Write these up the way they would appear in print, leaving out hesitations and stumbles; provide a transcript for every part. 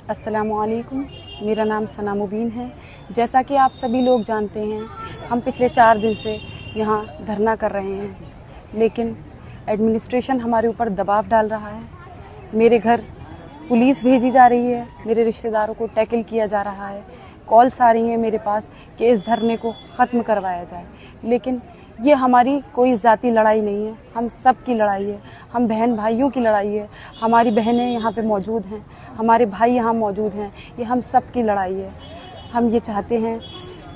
अस्सलामुअलैकुम, मेरा नाम सना मुबीन है। जैसा कि आप सभी लोग जानते हैं, हम पिछले 4 दिन से यहाँ धरना कर रहे हैं, लेकिन एडमिनिस्ट्रेशन हमारे ऊपर दबाव डाल रहा है। मेरे घर पुलिस भेजी जा रही है, मेरे रिश्तेदारों को टैकल किया जा रहा है, कॉल्स आ रही हैं मेरे पास कि इस धरने को ख़त्म करवाया जाए। लेकिन ये हमारी कोई ज़ाती लड़ाई नहीं है, हम सब की लड़ाई है, हम बहन भाइयों की लड़ाई है। हमारी बहनें यहाँ पे मौजूद हैं, हमारे भाई यहाँ मौजूद हैं, ये हम सब की लड़ाई है। हम ये चाहते हैं,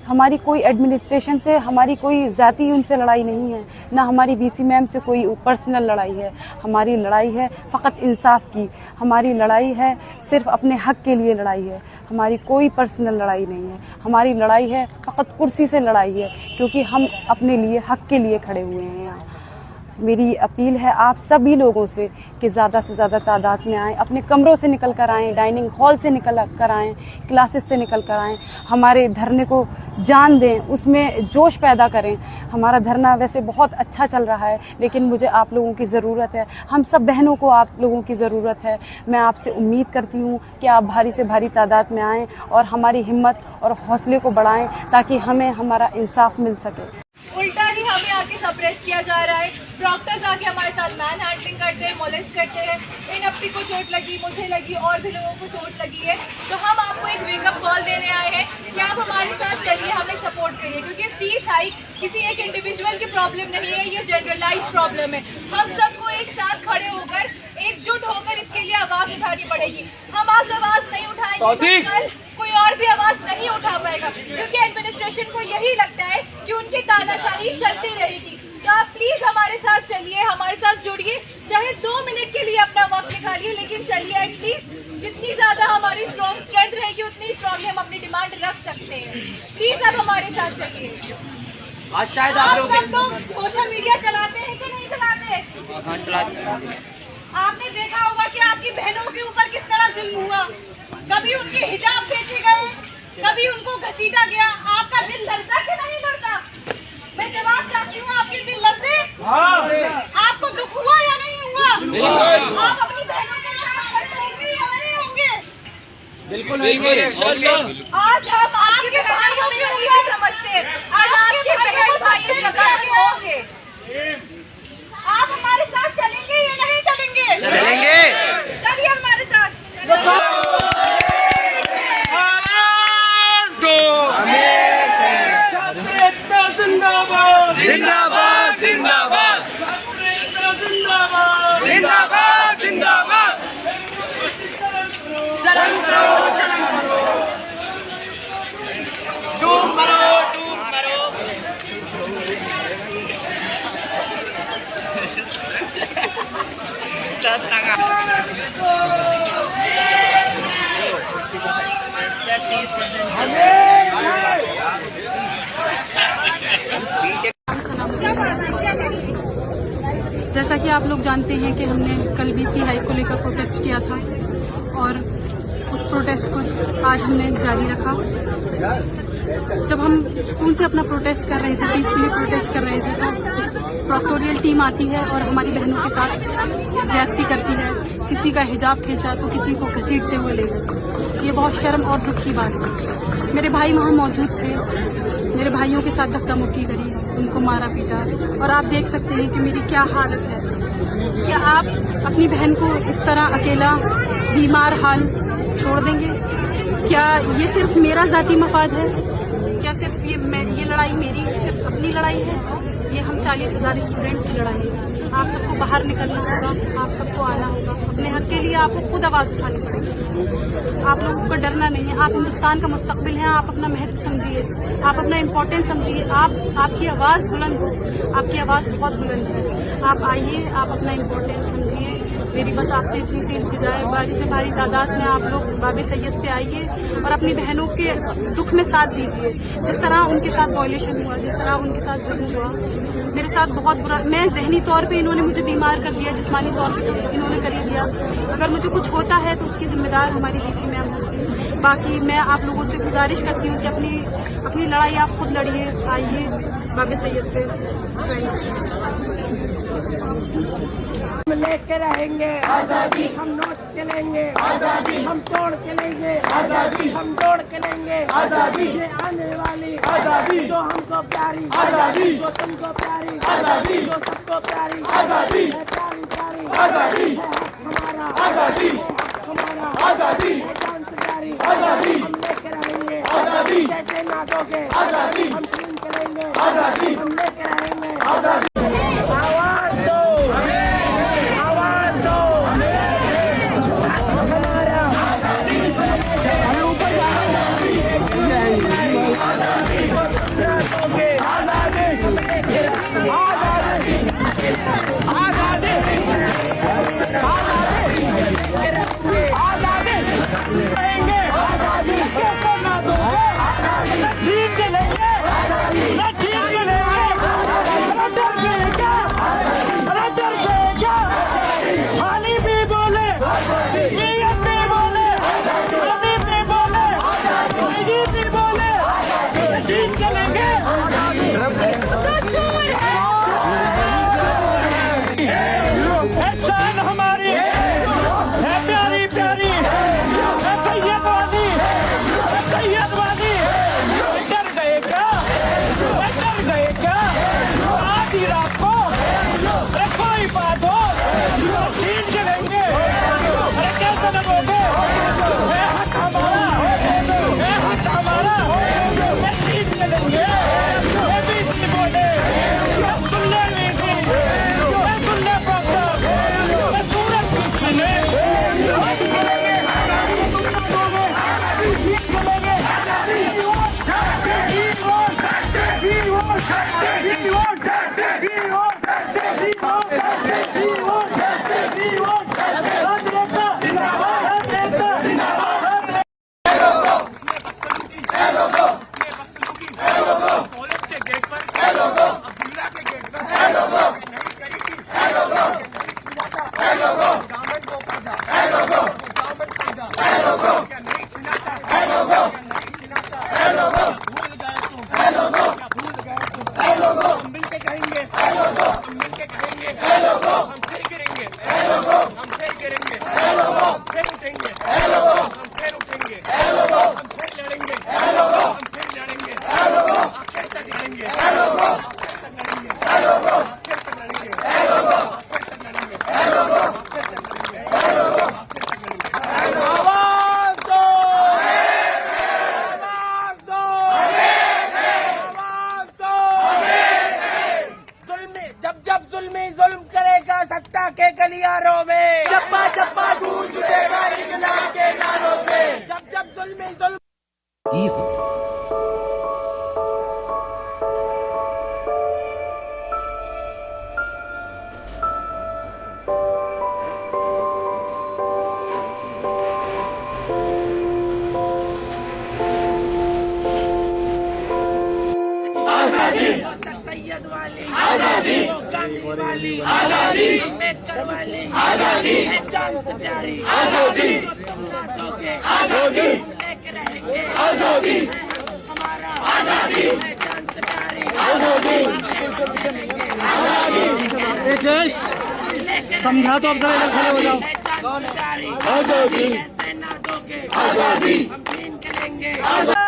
हमारी कोई एडमिनिस्ट्रेशन से हमारी कोई ज़ाती उनसे लड़ाई नहीं है, ना हमारी वीसी मैम से कोई पर्सनल लड़ाई है। हमारी लड़ाई है फ़कत इंसाफ की, हमारी लड़ाई है सिर्फ अपने हक़ के लिए लड़ाई है। हमारी कोई पर्सनल लड़ाई नहीं है, हमारी लड़ाई है फ़कत कुर्सी से लड़ाई है, क्योंकि हम अपने लिए हक़ के लिए खड़े हुए हैं यहाँ। मेरी अपील है आप सभी लोगों से कि ज़्यादा से ज़्यादा तादाद में आएँ, अपने कमरों से निकल कर आएँ, डाइनिंग हॉल से निकल कर आएँ, क्लासेस से निकल कर आएँ, हमारे धरने को जान दें, उसमें जोश पैदा करें। हमारा धरना वैसे बहुत अच्छा चल रहा है, लेकिन मुझे आप लोगों की ज़रूरत है, हम सब बहनों को आप लोगों की ज़रूरत है। मैं आपसे उम्मीद करती हूँ कि आप भारी से भारी तादाद में आएँ और हमारी हिम्मत और हौसले को बढ़ाएँ, ताकि हमें हमारा इंसाफ मिल सके। उल्टा ही हमें आके सप्रेस किया जा रहा है। डॉक्टर्स आके हमारे साथ मैन हैंडलिंग करते हैं, मोलेस्ट करते हैं। इन अपनी को चोट लगी, मुझे लगी, और भी लोगों को चोट लगी है। तो हम आपको एक वेकअप कॉल देने आए हैं कि आप हमारे साथ चलिए, हमें सपोर्ट करिए, क्योंकि फीस हाइक किसी एक इंडिविजुअल की प्रॉब्लम नहीं है, ये जनरलाइज प्रॉब्लम है। हम सबको एक साथ खड़े होकर, एकजुट होकर इसके लिए आवाज उठानी पड़ेगी। हम आज आवाज नहीं उठाएंगे तो कल कोई और भी आवाज नहीं उठा पाएगा, क्योंकि एडमिनिस्ट्रेशन को यही लगता है कि उनकी तानाशाही चलती रहेगी। तो आप प्लीज हमारे साथ चलिए, हमारे साथ जुड़िए, चाहे 2 मिनट के लिए अपना वक्त निकालिए, लेकिन चलिए। एटलीस्ट जितनी ज्यादा हमारी स्ट्रेंथ रहेगी, उतनी स्ट्रांगली हम अपनी डिमांड रख सकते हैं। प्लीज आप हमारे साथ चलिए। आज शायद आप सब लोग सोशल मीडिया चलाते हैं कि नहीं चलाते? हाँ, चलाते हैं। आपने देखा होगा कि आपकी बहनों के ऊपर किस तरह जुल्म हुआ। कभी उनके हिजाब खींचे गए, कभी उनको घसीटा गया। आपका दिल लड़ता कि नहीं लड़ता? मैं जवाब चाहती हूँ, आपके दिल लड़ते? आपको दुख हुआ या नहीं हुआ? आप अपनी बहनों के साथ खड़े होंगे या नहीं होंगे? बिल्कुल बिल्कुल। आज हम आपके भाइयों की नहीं समझते, आज आपके बहन भाई इस जगह पर होंगे। आप हमारे साथ चलेंगे या नहीं चलेंगे? चलेंगे। चलिए हमारे साथ। जिंदाबाद जिंदाबाद जिंदाबाद जिंदाबाद जिंदाबाद। डूब मरो डूब मरो। जैसा कि आप लोग जानते हैं कि हमने कल वीसी हाइक को लेकर प्रोटेस्ट किया था, और उस प्रोटेस्ट को आज हमने जारी रखा। जब हम सुकून से अपना प्रोटेस्ट कर रहे थे, पीसफुली प्रोटेस्ट कर रहे थे, तो प्रोक्टोरियल टीम आती है और हमारी बहनों के साथ ज्यादती करती है। किसी का हिजाब खींचा तो किसी को घसीटते हुए ले गए। ये बहुत शर्म और दुख की बात है। मेरे भाई वहाँ मौजूद थे, मेरे भाइयों के साथ धक्का मुक्की करी, उनको मारा पीटा, और आप देख सकते हैं कि मेरी क्या हालत है। क्या आप अपनी बहन को इस तरह अकेला बीमार हाल छोड़ देंगे? क्या ये सिर्फ मेरा जाती मफाद है? क्या सिर्फ ये लड़ाई मेरी सिर्फ अपनी लड़ाई है? ये हम 40,000 स्टूडेंट की लड़ाई है। आप सबको बाहर निकलना होगा, आप सबको आना होगा। अपने हक के लिए आपको खुद आवाज उठानी पड़ेगी। आप लोगों को डरना नहीं है। आप हिंदुस्तान का मुस्तकबिल हैं। आप अपना महत्व समझिए, आप अपना इम्पोर्टेंस समझिए। आपकी आवाज बुलंद हो, आपकी आवाज बहुत बुलंद है। आप आइए, आप अपना इम्पोर्टेंस समझिए। मेरी बस आपसे इतनी सी इंतजार है, भारी से भारी तादाद में आप लोग बाबे सैयद पे आइए और अपनी बहनों के दुख में साथ दीजिए। जिस तरह उनके साथ वॉयलेशन हुआ, जिस तरह उनके साथ जुल्म हुआ, मेरे साथ बहुत बुरा। मैं जहनी तौर पे इन्होंने मुझे बीमार कर दिया, जिस्मानी तौर पे इन्होंने कर दिया। अगर मुझे कुछ होता है तो उसकी जिम्मेदार हमारी वीसी मैम होगी। बाकी मैं आप लोगों से गुजारिश करती हूँ कि अपनी लड़ाई आप खुद लड़िए, आइए बाबे सैयद पे। हम लेके रहेंगे आजादी, हम नोच के लेंगे आजादी, हम तोड़ के लेंगे आजादी, हम जोड़ के लेंगे आजादी, ये आने वाली आजादी जो हमको प्यारी आजादी, जो तुमको प्यारी आजादी, जो सबको प्यारी आजादी है, प्यारी प्यारी आजादी है, हक हमारा आजादी है, हक हमारा आजादी है, जान से प्यारी आजादी, हम लेके रहेंगे आजादी, जैसे ना दोगे आजादी, हम छीन के लेंगे आजादी, हम लेके रहेंगे आजादी। आवाज दो, आवाज दो, हमारा हम ऊपर आजादी, आजादी, हम लेके रहेंगे आजादी, आजादी, आजादी, रहेंगे आजादी, कैसे ना दोगे आजादी, छीन के लेंगे आजादी, छीन के लेंगे, डर गए क्या, डर गए क्या, हाली भी बोले, ये भी बोले, अभी भी बोले, ये भी बोले, छीन के लेंगे शान हमारी है, प्यारी प्यारी है, सैयद वाली, सैयद वाली, डर गए क्या, डर गए क्या, आधी रात को कोई बात हो छीन के लेंगे, अरे कैसे लगोगे, है हक हमारा, है हक हमारा, छीन के लेंगे, बीसी बोले, सुन ले जुल्म करेगा सत्ता के गलियारों में, चप्पा चप्पा गूंज उठेगा इनकलाब के नारों से, जब जुल्म सैयद वाली आजादी, गांधी वाली आजादी, अम्बेडकर वाली आजादी है, जान से प्यारी आजादी, जो तुम ना दोगे आजादी, लेके रहेंगे आजादी है, हमारा आजादी है, जान से प्यारी आजादी, समझा तो अब जरा खड़े हो जाओ, आजादी ऐसे ना दोगे आजादी, हम छीन के लेंगे आजादी,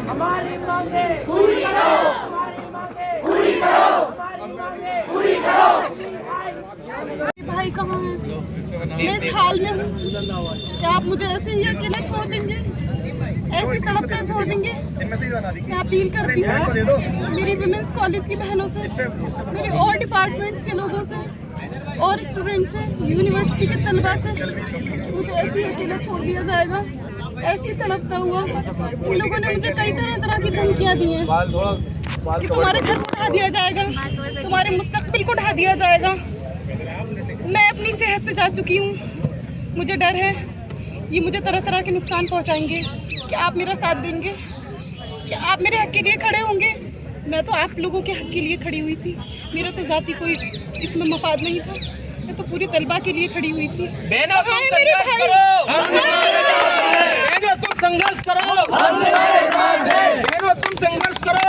हमारी मांगे पूरी करो, हमारी मांगे पूरी करो, हमारी मांगे पूरी करो। भाई कहाँ है? मैं इस हाल में हूँ, क्या आप मुझे ऐसे ही अकेला छोड़ देंगे, ऐसी तड़पते छोड़ देंगे? मैं अपील करती हूँ मेरी विमेंस कॉलेज की बहनों से, मेरे और डिपार्टमेंट्स के लोगों से और स्टूडेंट से, यूनिवर्सिटी के तलबा से, मुझे ऐसे ही अकेला छोड़ दिया जाएगा, ऐसे ही तड़पता हुआ। इन लोगों ने मुझे कई तरह की धमकियाँ दी हैं कि तुम्हारे घर को ढा दिया जाएगा, तुम्हारे मुस्तकबिल को ढा दिया जाएगा। मैं अपनी सेहत से जा चुकी हूँ, मुझे डर है ये मुझे तरह तरह के नुकसान पहुँचाएंगे। क्या आप मेरा साथ देंगे? क्या आप मेरे हक के लिए खड़े होंगे? मैं तो आप लोगों के हक के लिए खड़ी हुई थी, मेरा तो जाती कोई इसमें मफाद नहीं था, मैं तो पूरी तलबा के लिए खड़ी हुई थी। बहनों तुम संघर्ष करो, बहनों तुम संघर्ष करो, हम तुम्हारे साथ हैं, बहनों तुम संघर्ष करो।